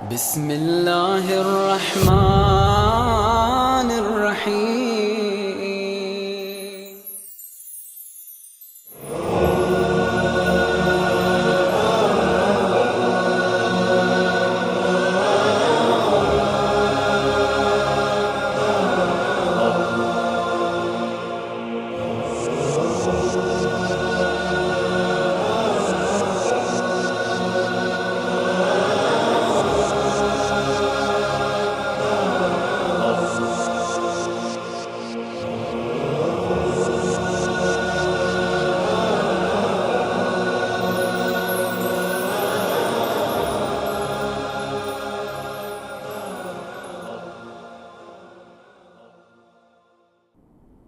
بسم الله الرحمن الرحيم.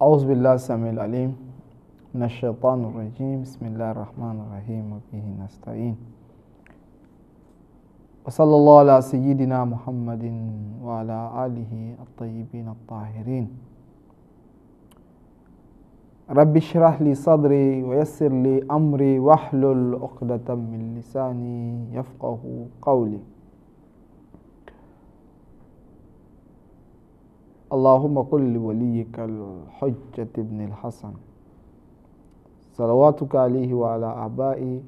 أعوذ بالله السميع العليم من الشيطان الرجيم. بسم الله الرحمن الرحيم وبه نستعين. وصلى الله على سيدنا محمد وعلى آله الطيبين الطاهرين. رب اشرح لي صدري ويسر لي أمري واحلل عقدة من لساني يفقه قولي. اللهم قل لوليك الحجة ابن الحسن صلواتك عليه وعلى آبائه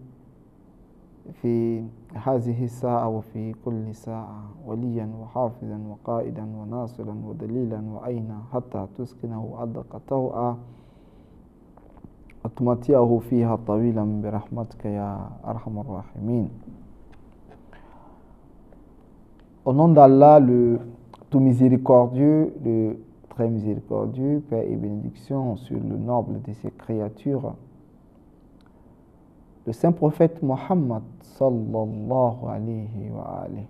في هذه الساعة وفي كل ساعة وليا وحافظا وقائدا وناصرا ودليلا وأينا حتى تسكنه أرضك طوعا وتمتعه فيها طويلا برحمتك يا أرحم الراحمين. Au nom d'Allah, le tout miséricordieux, le très miséricordieux, paix et bénédiction sur le noble de ses créatures, le saint prophète Mohammed sallallahu alayhi wa alayhi,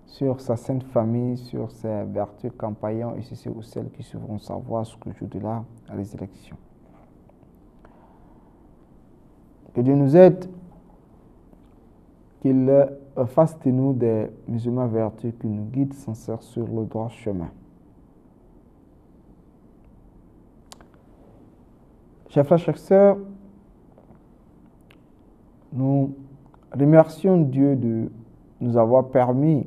sur sa sainte famille, sur ses vertus compagnons et ceux ou celles qui suivront sa voie jusqu'au jour de la résurrection. Que Dieu nous aide, qu'il fasse de nous des musulmans vertueux qui nous guident sans cesse sur le droit chemin. Chers frères, chères sœurs, nous remercions Dieu de nous avoir permis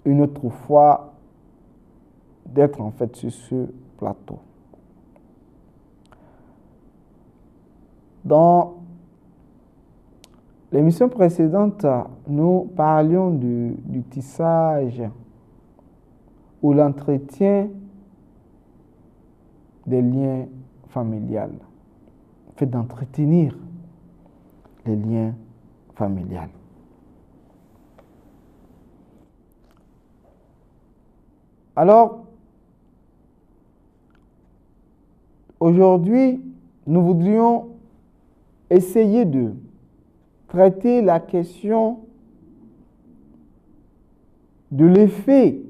une autre fois d'être en fait sur ce plateau. Dans l'émission précédente, nous parlions du tissage ou l'entretien des liens familiales, le fait d'entretenir les liens familiales. Alors, aujourd'hui, nous voudrions essayer de traiter la question de l'effet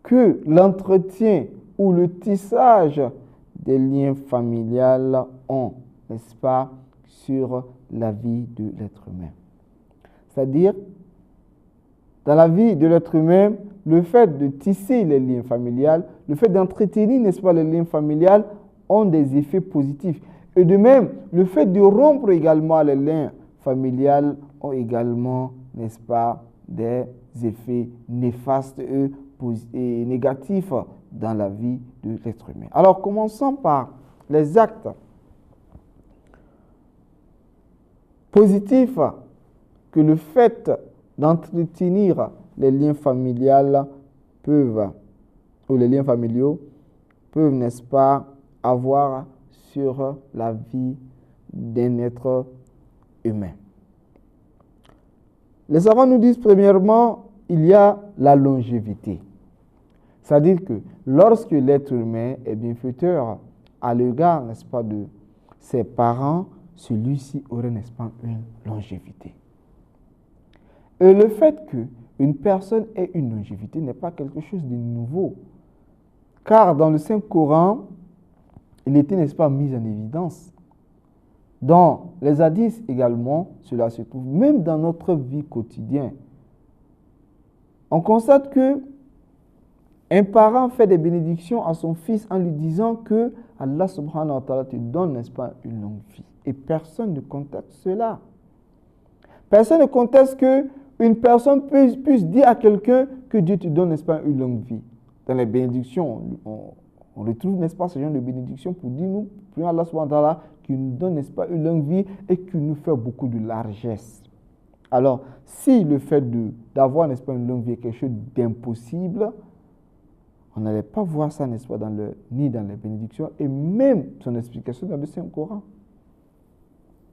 que l'entretien ou le tissage des liens familiales ont, n'est-ce pas, sur la vie de l'être humain. C'est-à-dire, dans la vie de l'être humain, le fait de tisser les liens familiales, le fait d'entretenir, n'est-ce pas, les liens familiales ont des effets positifs. Et de même, le fait de rompre également les liens familiaux ont également, n'est-ce pas, des effets néfastes et négatifs dans la vie de l'être humain. Alors, commençons par les actes positifs que le fait d'entretenir les liens familiaux peuvent, ou les liens familiaux peuvent, n'est-ce pas, avoir sur la vie d'un être humain. Les savants nous disent premièrement, il y a la longévité. C'est-à-dire que lorsque l'être humain est bienfaiteur à l'égard, n'est-ce pas, de ses parents, celui-ci aurait, n'est-ce pas, une longévité. Et le fait qu'une personne ait une longévité n'est pas quelque chose de nouveau. Car dans le Saint-Coran, il était, n'est-ce pas, mis en évidence. Dans les hadiths également, cela se trouve, même dans notre vie quotidienne. On constate que un parent fait des bénédictions à son fils en lui disant que Allah subhanahu wa ta'ala te donne, n'est-ce pas, une longue vie. Et personne ne conteste cela. Personne ne conteste qu'une personne puisse dire à quelqu'un que Dieu te donne, n'est-ce pas, une longue vie. Dans les bénédictions, on retrouve, n'est-ce pas, ce genre de bénédictions pour dire, nous prions Allah subhanahu wa ta'ala qui nous donne, n'est-ce pas, une longue vie et qui nous fait beaucoup de largesse. Alors, si le fait d'avoir, n'est-ce pas, une longue vie est quelque chose d'impossible, on n'allait pas voir ça, n'est-ce pas, ni dans les bénédictions, et même son explication dans le Saint-Coran.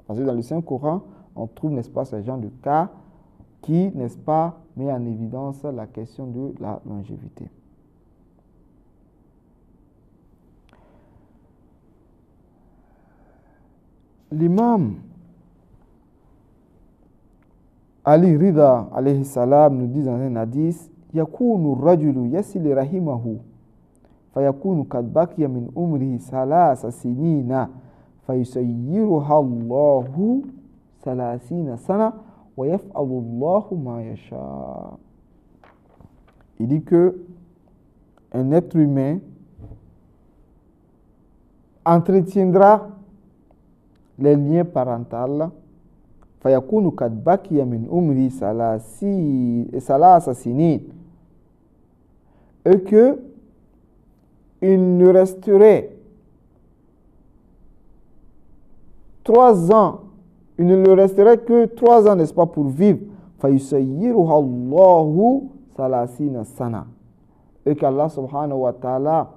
Parce que dans le Saint-Coran, on trouve, n'est-ce pas, ce genre de cas qui, n'est-ce pas, met en évidence la question de la longévité. L'imam Ali Rida alayhi salam nous dit dans un hadith yakunu rajulu yasil rahimahu fayakunu kad baqiya min umrihi salasa sinina fayusayyiruha Allahu salasina sana wa yaf'alu Allahu ma yasha. Il dit que un être humain entretiendra les liens parentaux fayakunu kad baqiya min umri salasa sinin, et que il ne resterait 3 ans, il ne lui resterait que 3 ans, n'est-ce pas, pour vivre. Fayusayyiruha Allahu salasina sana, et qu'Allah subhanahu wa ta'ala,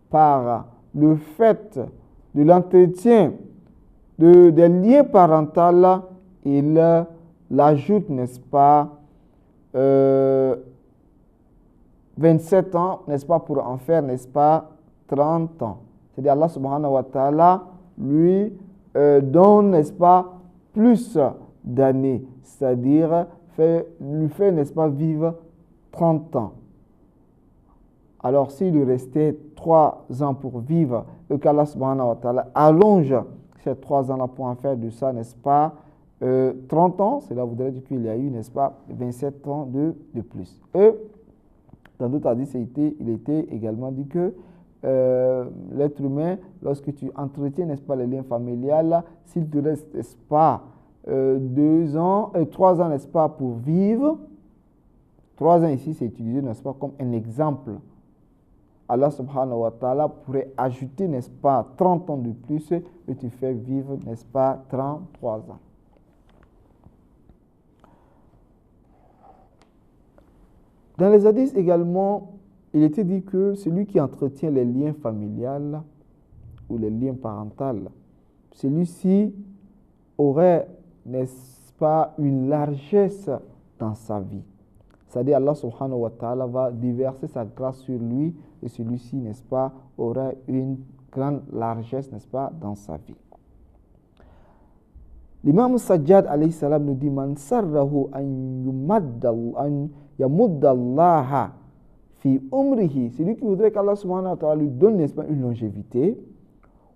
par le fait de l'entretien des liens parentaux, il l'ajoute, n'est-ce pas, 27 ans, n'est-ce pas, pour en faire, n'est-ce pas, 30 ans. C'est-à-dire Allah subhanahu wa ta'ala lui donne, n'est-ce pas, plus d'années, c'est-à-dire lui fait, n'est-ce pas, vivre 30 ans. Alors s'il lui restait 3 ans pour vivre, et qu'Allah subhanahu wa ta'ala allonge ces 3 ans-là pour en faire de ça, n'est-ce pas, 30 ans, cela voudrait dire qu'il y a eu, n'est-ce pas, 27 ans de plus. Et dans d'autres hadiths, il était également dit que l'être humain, lorsque tu entretiens, n'est-ce pas, les liens familiales, s'il te reste, n'est-ce pas, 3 ans, n'est-ce pas, pour vivre, 3 ans ici, c'est utilisé, n'est-ce pas, comme un exemple. Allah subhanahu wa ta'ala pourrait ajouter, n'est-ce pas, 30 ans de plus et tu fais vivre, n'est-ce pas, 33 ans. Dans les hadiths également, il était dit que celui qui entretient les liens familiales ou les liens parentaux, celui-ci aurait, n'est-ce pas, une largesse dans sa vie. C'est-à-dire Allah subhanahu wa ta'ala va déverser sa grâce sur lui et celui-ci, n'est-ce pas, aura une grande largesse, n'est-ce pas, dans sa vie. L'imam Sajjad alayhi salam nous dit man sarrahu an yamuddallaha fi umrihi, celui qui voudrait qu'Allah subhanahu wa ta'ala lui donne, n'est-ce pas, une longévité,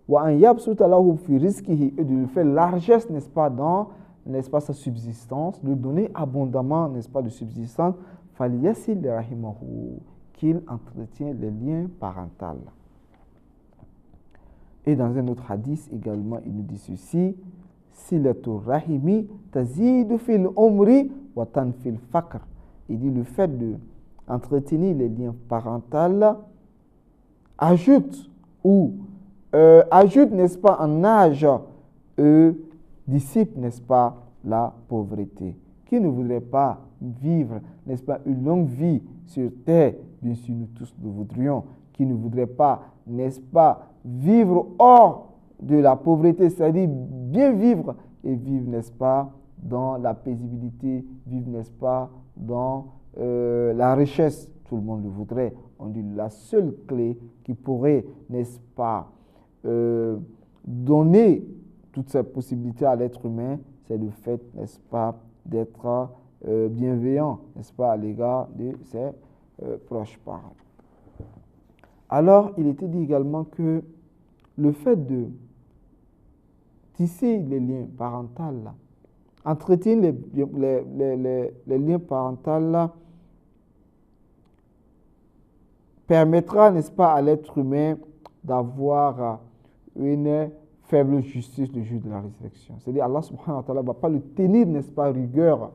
wa an yabsuta lahu fi rizqihi, et de lui faire largesse, n'est-ce pas, dans, n'est-ce pas, sa subsistance, de donner abondamment, n'est-ce pas, de subsistance, falyasil rahimahu, qu'il entretient les liens parentaux. Et dans un autre hadith également, il nous dit ceci, silatur rahimi tazidu fil umri wa tanfil faqr. Il dit le fait de entretenir les liens parentaux ajoute, n'est-ce pas, en âge, dissipe, n'est-ce pas, la pauvreté. Qui ne voudrait pas vivre, n'est-ce pas, une longue vie sur terre? Bien sûr, nous tous nous voudrions. Qui ne voudrait pas, n'est-ce pas, vivre hors de la pauvreté, c'est-à-dire bien vivre et vivre, n'est-ce pas, dans la paisibilité, vivre, n'est-ce pas, dans la richesse. Tout le monde le voudrait. On dit la seule clé qui pourrait, n'est-ce pas, donner toutes ces possibilités à l'être humain, c'est le fait, n'est-ce pas, d'être bienveillant, n'est-ce pas, à l'égard de ses proches parents. Alors, il était dit également que le fait de tisser les liens parentaux, entretenir les liens parentaux, permettra, n'est-ce pas, à l'être humain d'avoir une faible justice le jour de la résurrection. C'est-à-dire Allah subhanahu wa ta'ala ne va pas le tenir, n'est-ce pas, rigueur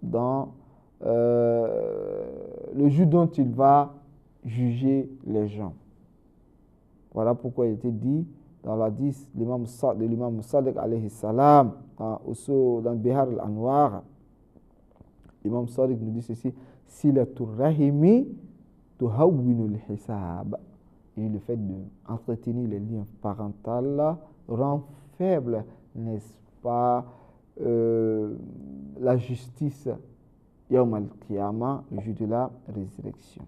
dans le jour dont il va juger les gens. Voilà pourquoi il était dit dans l'hadith de l'imam Sadiq alayhi salam, dans Bihar al-Anwar, l'imam Sadiq nous dit ceci: Silatur rahimi tuhawwinul hisab. Et le fait d'entretenir les liens parentaux rend faible, n'est-ce pas, la justice Yawm al-Qiyamah, le jour de la résurrection.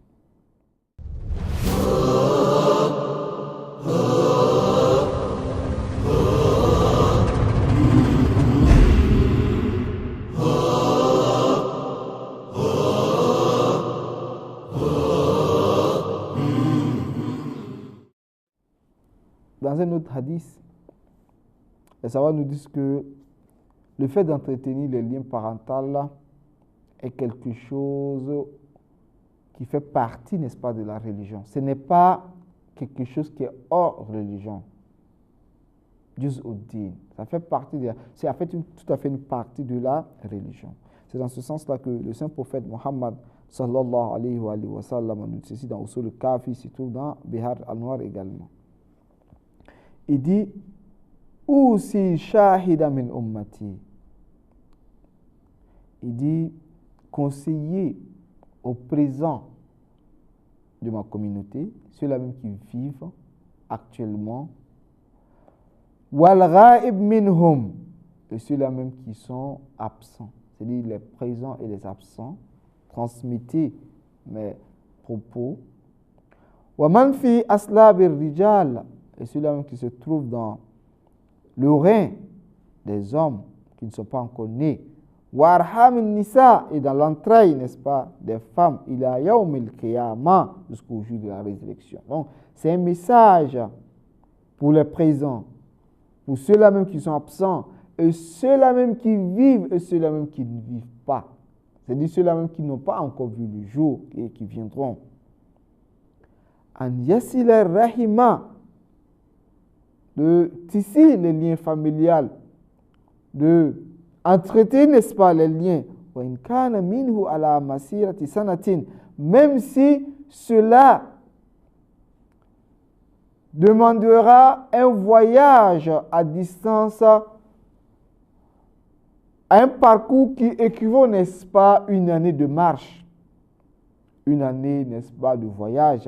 Dans un autre hadith, les savants nous disent que le fait d'entretenir les liens parentaux est quelque chose qui fait partie, n'est-ce pas, de la religion. Ce n'est pas quelque chose qui est hors religion. Juz'ud-din. Ça fait partie c'est en fait tout à fait une partie de la religion. C'est dans ce sens-là que le saint prophète Muhammad sallallahu alayhi wa sallam nous dit ceci dans Usul al-Kafi, il se trouve dans Bihar al-Anwar également. Il dit: Usi shahida min ummati. Il dit: conseiller au présent de ma communauté, ceux-là même qui vivent actuellement, wal ghaib minhum, et ceux-là même qui sont absents, c'est-à-dire les présents et les absents, transmettez mes propos, wa man fi aslabir rijal, et ceux-là même qui se trouvent dans le rein des hommes qui ne sont pas encore nés, wa arham nisa, et dans l'entraille, n'est-ce pas, des femmes, ila yawm al-qiyamah, jusqu'au jour de la résurrection. Donc, c'est un message pour les présents, pour ceux-là même qui sont absents, et ceux-là même qui vivent, et ceux-là même qui ne vivent pas. C'est-à-dire ceux-là même qui n'ont pas encore vu le jour et qui viendront. An yasila rahima, de tisser les liens familiales, de entretenir, n'est-ce pas, les liens. Wa in kana minhu ala masirati sanatin, même si cela demandera un voyage à distance, un parcours qui équivaut, n'est-ce pas, une année de marche, une année, n'est-ce pas, de voyage.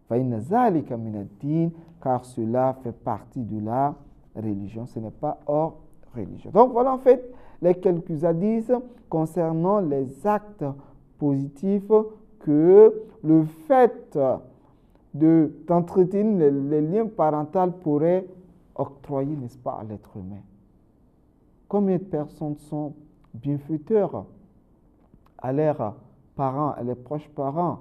Fa inna zalika min ad-din, car cela fait partie de la religion, ce n'est pas hors religion. Donc voilà en fait les quelques hadiths concernant les actes positifs que le fait d'entretenir les liens parentaux pourrait octroyer, n'est-ce pas, à l'être humain. Combien de personnes sont bienfaiteurs à leurs parents, à leurs proches parents?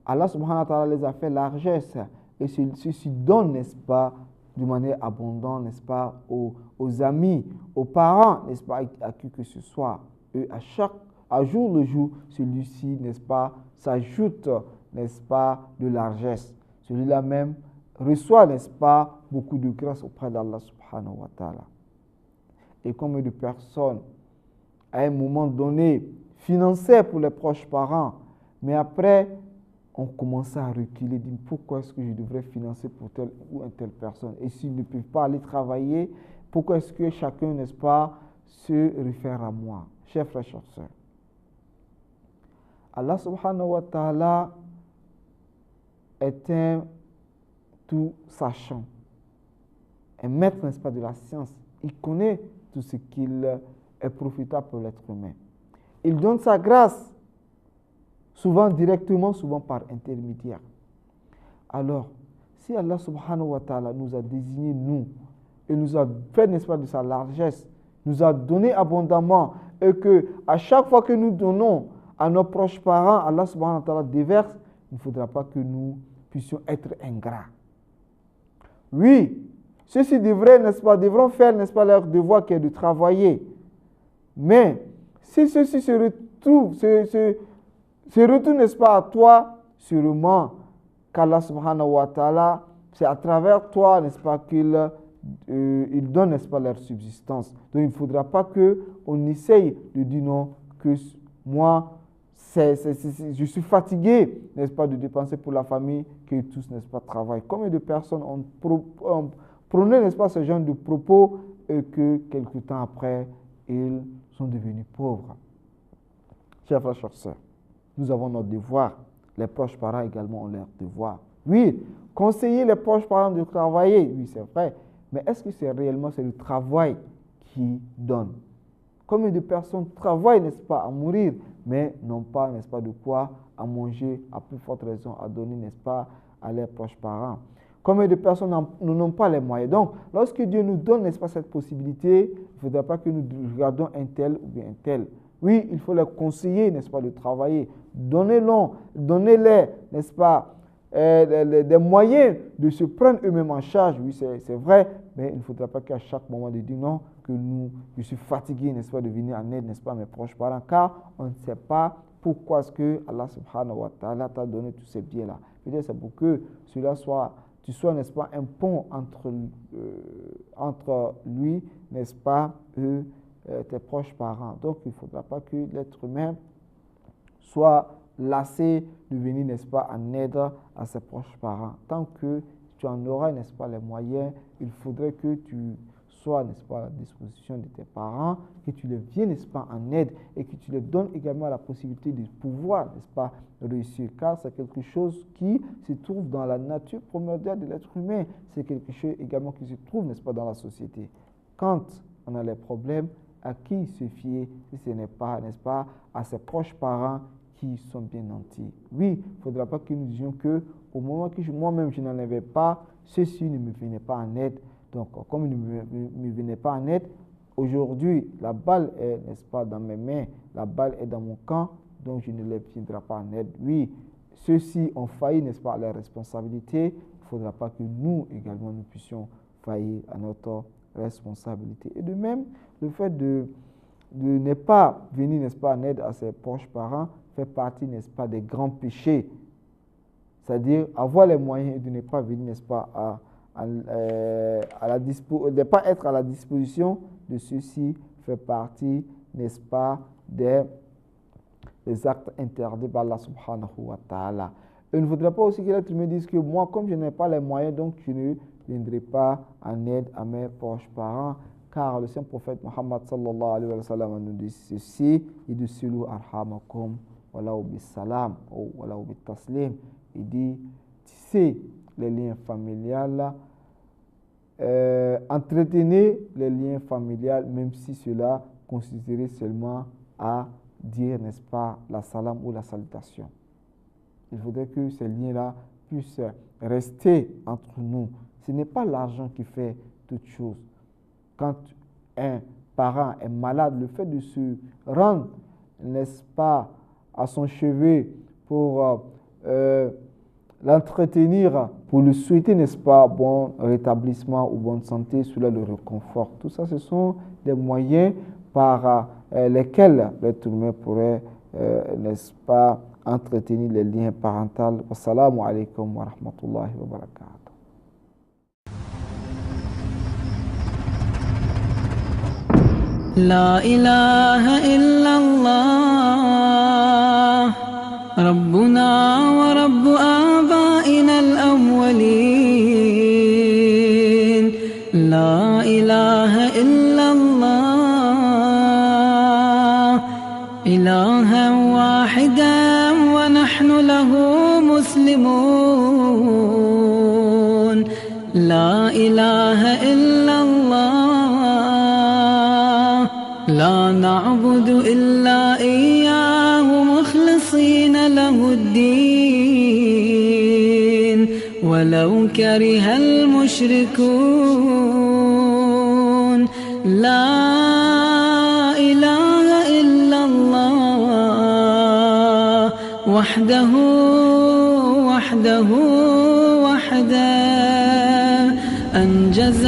Allah subhanahu wa ta'ala les a fait largesse et ceci donne, n'est-ce pas, de manière abondante, n'est-ce pas, aux amis, aux parents, n'est-ce pas, à qui que ce soit. Et à jour le jour, celui-ci, n'est-ce pas, s'ajoute, n'est-ce pas, de largesse. Celui-là même reçoit, n'est-ce pas, beaucoup de grâce auprès d'Allah subhanahu wa ta'ala. Et combien de personnes, à un moment donné, finançaient pour les proches parents, mais après, on commençait à reculer, dire pourquoi est-ce que je devrais financer pour telle ou telle personne? Et s'ils ne peuvent pas aller travailler, pourquoi est-ce que chacun, n'est-ce pas, se réfère à moi? Chers frères, chers sœurs, Allah subhanahu wa ta'ala est un tout sachant, un maître, n'est-ce pas, de la science. Il connaît tout ce qu'il est profitable pour l'être humain. Il donne sa grâce, souvent directement, souvent par intermédiaire. Alors, si Allah subhanahu wa ta'ala nous a désignés, nous, et nous a fait, n'est-ce pas, de sa largesse, nous a donné abondamment, et que à chaque fois que nous donnons à nos proches parents, Allah subhanahu wa ta'ala déverse, il ne faudra pas que nous puissions être ingrats. Oui, ceux-ci devraient, n'est-ce pas, devront faire, n'est-ce pas, leur devoir qui est de travailler. Mais si ceux-ci se retournent, n'est-ce pas, à toi, sûrement qu'Allah subhanahu wa ta'ala, c'est à travers toi, n'est-ce pas, qu'il ils donnent, n'est-ce pas, leur subsistance. Donc il ne faudra pas qu'on essaye de dire non, que moi, je suis fatigué, n'est-ce pas, de dépenser pour la famille, que tous, n'est-ce pas, travaillent. Combien de personnes ont prôné, n'est-ce pas, ce genre de propos et que quelque temps après, ils sont devenus pauvres. Chers frères, chers sœurs, nous avons notre devoir. Les proches parents également ont leur devoir. Oui, conseiller les proches parents de travailler, oui, c'est vrai. Mais est-ce que c'est réellement le travail qui donne? Combien de personnes travaillent, n'est-ce pas, à mourir, mais n'ont pas, n'est-ce pas, de quoi à manger, à plus forte raison à donner, n'est-ce pas, à leurs proches parents. Combien de personnes n'ont pas les moyens. Donc, lorsque Dieu nous donne, n'est-ce pas, cette possibilité, il ne faudra pas que nous regardons un tel ou bien un tel. Oui, il faut les conseiller, n'est-ce pas, de travailler. Donnez-les, n'est-ce pas, des moyens de se prendre eux-mêmes en charge. Oui, c'est vrai, mais il ne faudra pas qu'à chaque moment de dire non, que je suis fatigué, n'est-ce pas, de venir en aide, n'est-ce pas, à mes proches parents, car on ne sait pas pourquoi est-ce que Allah subhanahu wa ta'ala t'a donné tous ces biens-là. Peut-être c'est pour que tu sois, n'est-ce pas, un pont entre lui, n'est-ce pas, eux, tes proches parents. Donc, il ne faudra pas que l'être humain soit lassé de venir, n'est-ce pas, en aide à ses proches parents. Tant que tu en auras, n'est-ce pas, les moyens, il faudrait que tu sois, n'est-ce pas, à la disposition de tes parents, que tu les viennes, n'est-ce pas, en aide et que tu les donnes également la possibilité de pouvoir, n'est-ce pas, réussir. Car c'est quelque chose qui se trouve dans la nature primordiale de l'être humain. C'est quelque chose également qui se trouve, n'est-ce pas, dans la société. Quand on a les problèmes, à qui se fier si ce n'est pas, n'est-ce pas, à ses proches parents qui sont bien nantis. Oui, il ne faudra pas que nous disions que au moment que moi-même je n'en avais pas, ceux-ci ne me venaient pas en aide. Donc, comme ils ne me venaient pas en aide, aujourd'hui, la balle est, n'est-ce pas, dans mes mains, la balle est dans mon camp, donc je ne les viendrai pas en aide. Oui, ceux-ci ont failli, n'est-ce pas, à leurs responsabilités. Il ne faudra pas que nous également nous puissions faillir à notre responsabilité. Et de même, le fait de ne pas venir, n'est-ce pas, en aide à ses proches parents fait partie, n'est-ce pas, des grands péchés. C'est-à-dire avoir les moyens de ne pas venir, n'est-ce pas, de pas être à la disposition de ceux-ci fait partie, n'est-ce pas, des actes interdits par Allah subhanahu wa ta'ala. Il ne faudrait pas aussi que l'être humain dise que moi, comme je n'ai pas les moyens, donc je ne viendrai pas en aide à mes proches parents. Car le saint prophète Muhammad sallallahu alayhi wa sallam nous dit ceci, il dit silu arhamakum walaw bis salam ou walaw bit taslim. Il dit tissez les liens familiales, entretenez les liens familiales, même si cela consisterait seulement à dire, n'est-ce pas, la salam ou la salutation. Il faudrait que ces liens-là puissent rester entre nous. Ce n'est pas l'argent qui fait toute chose. Quand un parent est malade, le fait de se rendre, n'est-ce pas, à son chevet pour l'entretenir, pour lui souhaiter, n'est-ce pas, bon rétablissement ou bonne santé, cela le réconforte. Tout ça, ce sont des moyens par lesquels l'être humain pourrait, n'est-ce pas, entretenir les liens parentaux. Wassalamu alaikum wa rahmatullahi wa barakatuh. لا إله إلا الله ربنا ورب آبائنا الأولين لا إله إلا الله إلها واحدا ونحن له مسلمون لا إله إلا الله لا نعبد إلا إياه مخلصين له الدين ولو كره المشركون لا إله إلا الله وحده وحده أنجز